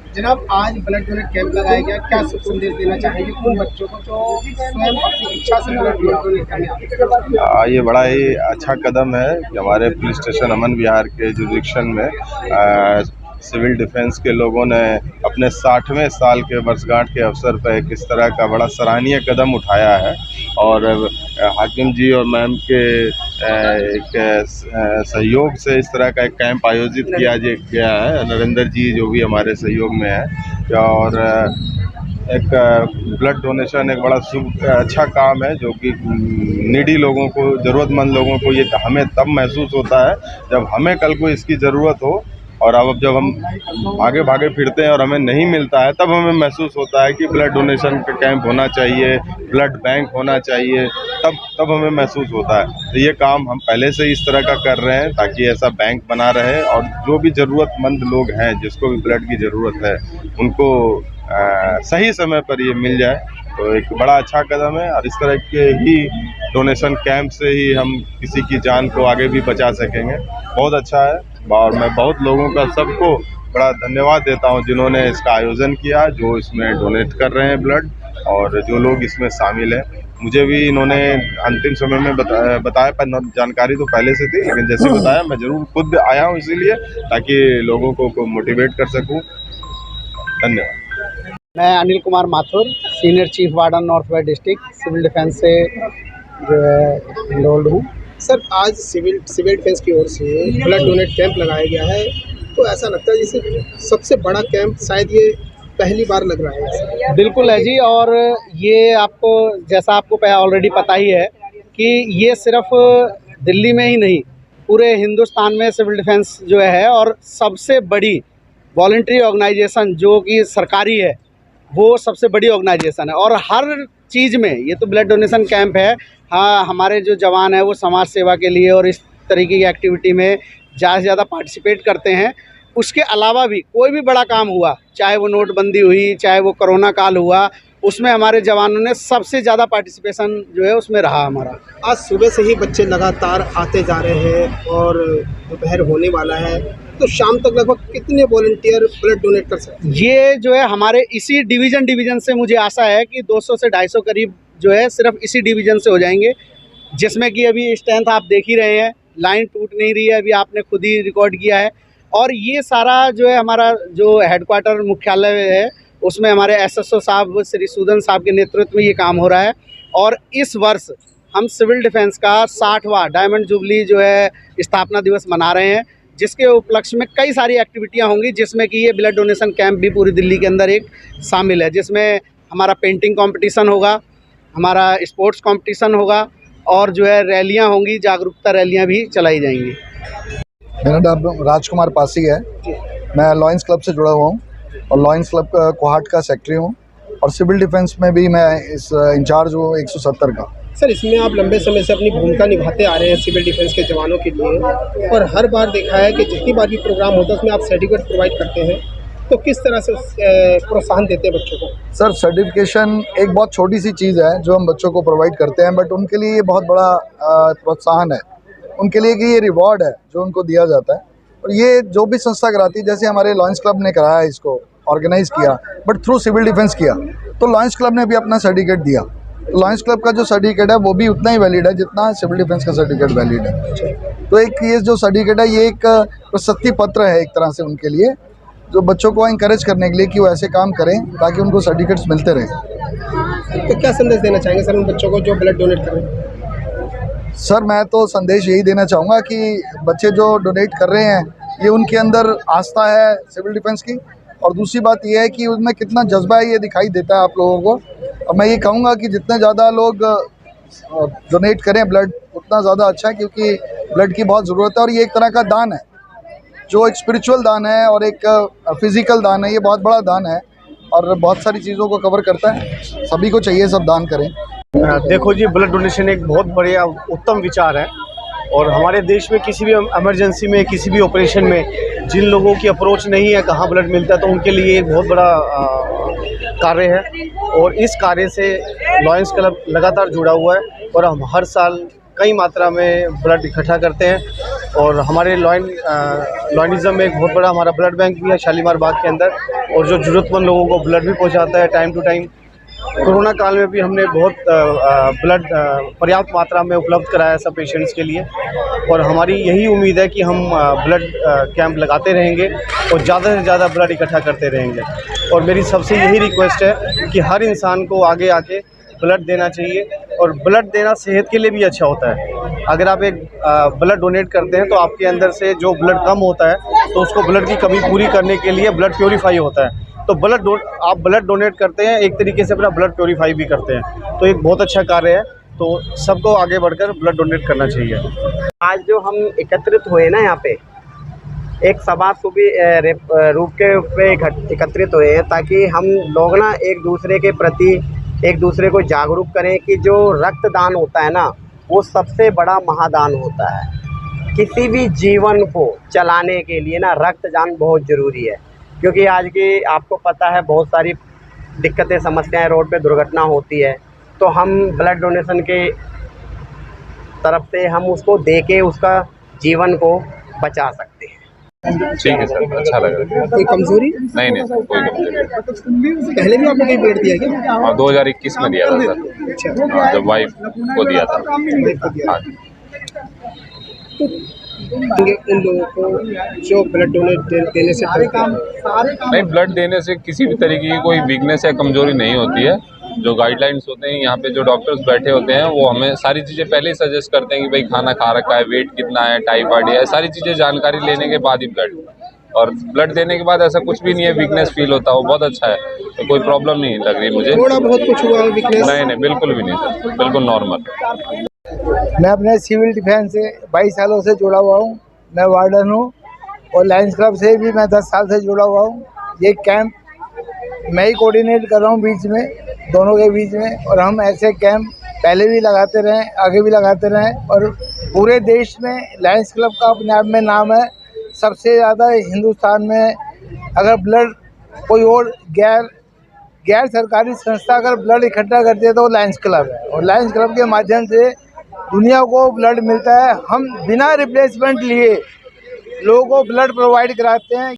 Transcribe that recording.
जनाब, आज blood donate camp लगाया गया, क्या संदेश देना चाहेंगे उन बच्चों को जो स्वयं अपनी इच्छा से ब्लड डोनेट करने आते हैं? ये बड़ा ही अच्छा कदम है कि हमारे पुलिस स्टेशन अमन विहार के जुरिडिक्शन में सिविल डिफेंस के लोगों ने अपने 60वें साल के वर्षगांठ के अवसर पर इस तरह का बड़ा सराहनीय कदम उठाया है। और हाकिम जी और मैम के एक सहयोग से इस तरह का एक कैंप आयोजित किया गया है। नरेंद्र जी जो भी हमारे सहयोग में है, और एक ब्लड डोनेशन एक बड़ा अच्छा काम है जो कि नीडी लोगों को, ज़रूरतमंद लोगों को ये हमें तब महसूस होता है जब हमें कल को इसकी ज़रूरत हो। और अब जब हम भागे भागे फिरते हैं और हमें नहीं मिलता है, तब हमें महसूस होता है कि ब्लड डोनेशन का कैंप होना चाहिए, ब्लड बैंक होना चाहिए, तब हमें महसूस होता है। तो ये काम हम पहले से इस तरह का कर रहे हैं ताकि ऐसा बैंक बना रहे और जो भी ज़रूरतमंद लोग हैं, जिसको भी ब्लड की ज़रूरत है, उनको सही समय पर ये मिल जाए। तो एक बड़ा अच्छा कदम है और इस तरह के ही डोनेशन कैंप से ही हम किसी की जान को आगे भी बचा सकेंगे। बहुत अच्छा है और मैं बहुत लोगों का, सबको बड़ा धन्यवाद देता हूं जिन्होंने इसका आयोजन किया, जो इसमें डोनेट कर रहे हैं ब्लड और जो लोग इसमें शामिल हैं। मुझे भी इन्होंने अंतिम समय में बताया पर जानकारी तो पहले से थी, लेकिन जैसे बताया मैं ज़रूर खुद आया हूँ इसीलिए ताकि लोगों को मोटिवेट कर सकूँ। धन्यवाद। मैं Anil Kumar Mathur, senior chief warden north west district civil defence से जो है इनरोल्ड हूँ। सर, आज सिविल डिफेंस की ओर से ब्लड डोनेट कैंप लगाया गया है, तो ऐसा लगता है जैसे सबसे बड़ा कैंप शायद ये पहली बार लग रहा है। बिल्कुल है जी, और ये आपको, जैसा आपको ऑलरेडी पता ही है कि ये सिर्फ दिल्ली में ही नहीं, पूरे हिंदुस्तान में सिविल डिफेंस जो है और सबसे बड़ी वॉलंटरी ऑर्गेनाइजेशन जो कि सरकारी है, वो सबसे बड़ी ऑर्गेनाइजेशन है। और हर चीज़ में ये तो ब्लड डोनेशन कैंप है। हाँ, हमारे जो जवान हैं वो समाज सेवा के लिए और इस तरीके की एक्टिविटी में ज़्यादा से ज़्यादा पार्टिसिपेट करते हैं। उसके अलावा भी कोई भी बड़ा काम हुआ, चाहे वो नोटबंदी हुई, चाहे वो कोरोना काल हुआ, उसमें हमारे जवानों ने सबसे ज़्यादा पार्टिसिपेशन जो है उसमें रहा हमारा। आज सुबह से ही बच्चे लगातार आते जा रहे हैं और दोपहर होने वाला है, तो शाम तक लगभग कितने वॉलंटियर ब्लड डोनेट कर सकते हैं? ये जो है हमारे इसी डिवीज़न से मुझे आशा है कि 200 से 250 करीब जो है सिर्फ इसी डिवीज़न से हो जाएंगे, जिसमें कि अभी स्ट्रेंथ आप देख ही रहे हैं, लाइन टूट नहीं रही है, अभी आपने खुद ही रिकॉर्ड किया है। और ये सारा जो है हमारा जो हेडक्वार्टर मुख्यालय है, उसमें हमारे SSO साहब श्री सूदन साहब के नेतृत्व में ये काम हो रहा है। और इस वर्ष हम सिविल डिफेंस का 60वां डायमंड जुबली जो है स्थापना दिवस मना रहे हैं, जिसके उपलक्ष्य में कई सारी एक्टिविटियां होंगी, जिसमें कि ये ब्लड डोनेशन कैंप भी पूरी दिल्ली के अंदर एक शामिल है, जिसमें हमारा पेंटिंग कंपटीशन होगा, हमारा स्पोर्ट्स कंपटीशन होगा और जो है रैलियां होंगी, जागरूकता रैलियां भी चलाई जाएंगी। मेरा नाम राजकुमार पासी है। मैं लॉयंस क्लब से जुड़ा हुआ हूँ और लॉयंस क्लब का कोहाट का सेक्रेटरी हूँ और सिविल डिफेंस में भी मैं इस इंचार्ज हूँ 170 का। सर, इसमें आप लंबे समय से अपनी भूमिका निभाते आ रहे हैं सिविल डिफेंस के जवानों के लिए, और हर बार देखा है कि जितनी बार भी प्रोग्राम होता है उसमें आप सर्टिफिकेट प्रोवाइड करते हैं, तो किस तरह से प्रोत्साहन देते हैं बच्चों को? सर, सर्टिफिकेशन एक बहुत छोटी सी चीज़ है जो हम बच्चों को प्रोवाइड करते हैं, बट उनके लिए ये बहुत बड़ा प्रोत्साहन है उनके लिए कि ये रिवॉर्ड है जो उनको दिया जाता है। और ये जो भी संस्था कराती है, जैसे हमारे लॉयंस क्लब ने कराया, इसको ऑर्गेनाइज़ किया बट थ्रू सिविल डिफेंस किया, तो लॉयंस क्लब ने भी अपना सर्टिफिकेट दिया। तो लॉयंस क्लब का जो सर्टिफिकेट है वो भी उतना ही वैलिड है जितना सिविल डिफेंस का सर्टिफिकेट वैलिड है। तो एक ये जो सर्टिफिकेट है ये एक प्रशस्ति पत्र है एक तरह से उनके लिए, जो बच्चों को इंकरेज करने के लिए कि वो ऐसे काम करें ताकि उनको सर्टिफिकेट्स मिलते रहें। तो क्या संदेश देना चाहेंगे सर उन बच्चों को जो ब्लड डोनेट कर रहे हैं? सर, मैं तो संदेश यही देना चाहूँगा कि बच्चे जो डोनेट कर रहे हैं ये उनके अंदर आस्था है सिविल डिफेंस की, और दूसरी बात ये है कि उसमें कितना जज्बा है ये दिखाई देता है आप लोगों को। और मैं ये कहूँगा कि जितने ज़्यादा लोग डोनेट करें ब्लड, उतना ज़्यादा अच्छा है, क्योंकि ब्लड की बहुत ज़रूरत है और ये एक तरह का दान है, जो एक स्पिरिचुअल दान है और एक फिज़िकल दान है। ये बहुत बड़ा दान है और बहुत सारी चीज़ों को कवर करता है। सभी को चाहिए सब दान करें। देखो जी, ब्लड डोनेशन एक बहुत बढ़िया उत्तम विचार है, और हमारे देश में किसी भी इमरजेंसी में, किसी भी ऑपरेशन में जिन लोगों की अप्रोच नहीं है कहाँ ब्लड मिलता है, तो उनके लिए एक बहुत बड़ा कार्य है। और इस कार्य से लॉयंस क्लब लगातार जुड़ा हुआ है और हम हर साल कई मात्रा में ब्लड इकट्ठा करते हैं। और हमारे लॉयनिज़म में एक बहुत बड़ा हमारा ब्लड बैंक भी है शालीमार बाग के अंदर, और जो ज़रूरतमंद लोगों को ब्लड भी पहुंचाता है टाइम टू टाइम। कोरोना काल में भी हमने बहुत ब्लड पर्याप्त मात्रा में उपलब्ध कराया सब पेशेंट्स के लिए, और हमारी यही उम्मीद है कि हम ब्लड कैंप लगाते रहेंगे और ज़्यादा से ज़्यादा ब्लड इकट्ठा करते रहेंगे। और मेरी सबसे यही रिक्वेस्ट है कि हर इंसान को आगे आके ब्लड देना चाहिए, और ब्लड देना सेहत के लिए भी अच्छा होता है। अगर आप एक ब्लड डोनेट करते हैं तो आपके अंदर से जो ब्लड कम होता है तो उसको ब्लड की कमी पूरी करने के लिए ब्लड प्योरीफाई होता है। तो आप ब्लड डोनेट करते हैं, एक तरीके से अपना ब्लड प्योरीफाई भी करते हैं, तो एक बहुत अच्छा कार्य है। तो सबको आगे बढ़कर ब्लड डोनेट करना चाहिए। आज जो हम एकत्रित हुए ना यहाँ पे, एक सभा रूप के पे एकत्रित हुए हैं ताकि हम लोग ना एक दूसरे के प्रति एक दूसरे को जागरूक करें कि जो रक्तदान होता है ना, वो सबसे बड़ा महादान होता है। किसी भी जीवन को चलाने के लिए ना रक्तदान बहुत ज़रूरी है, क्योंकि आज की आपको पता है बहुत सारी दिक्कतें समस्याएं रोड पे दुर्घटना होती है, तो हम ब्लड डोनेशन के तरफ से हम उसको दे के उसका जीवन को बचा सकते हैं। ठीक है सर, अच्छा लगा। कोई कमजोरी? नहीं सर, कोई कमजोरी नहीं। पहले भी आपने कहीं ब्लड दिया क्या? हाँ, 2021 में दिया था सर। अच्छा। हाँ, जब वाइफ को दिया था। हाँ जी। उन लोगों को जो ब्लड डोनेट देने से डरते हैं। नहीं, ब्लड देने से किसी भी तरीके की कोई वीकनेस या कमजोरी नहीं होती है। जो गाइडलाइंस होते हैं यहाँ पे जो डॉक्टर्स बैठे होते हैं वो हमें सारी चीज़ें पहले ही सजेस्ट करते हैं कि भाई खाना खा रखा है, वेट कितना है, टाइफाइड है, सारी चीज़ें जानकारी लेने के बाद ही और ब्लड देने के बाद ऐसा कुछ भी नहीं है, वीकनेस फील होता है, वो बहुत अच्छा है, तो कोई प्रॉब्लम नहीं लग रही मुझे। थोड़ा बहुत कुछ हुआ वीकनेस? नहीं, बिल्कुल भी नहीं सर, बिल्कुल नॉर्मल। मैं अपने सिविल डिफेंस से 22 सालों से जुड़ा हुआ हूँ। मैं वार्डन हूँ, और लायंस क्लब से भी मैं 10 साल से जुड़ा हुआ हूँ। ये कैंप मैं ही कोऑर्डिनेट कर रहा हूँ बीच में, दोनों के बीच में, और हम ऐसे कैंप पहले भी लगाते रहें, आगे भी लगाते रहें। और पूरे देश में लायंस क्लब का अपने आप में नाम है, सबसे ज़्यादा हिंदुस्तान में। अगर ब्लड कोई और गैर सरकारी संस्था अगर ब्लड इकट्ठा करती है तो लायंस क्लब है, और लायंस क्लब के माध्यम से दुनिया को ब्लड मिलता है। हम बिना रिप्लेसमेंट लिए लोगों को ब्लड प्रोवाइड कराते हैं।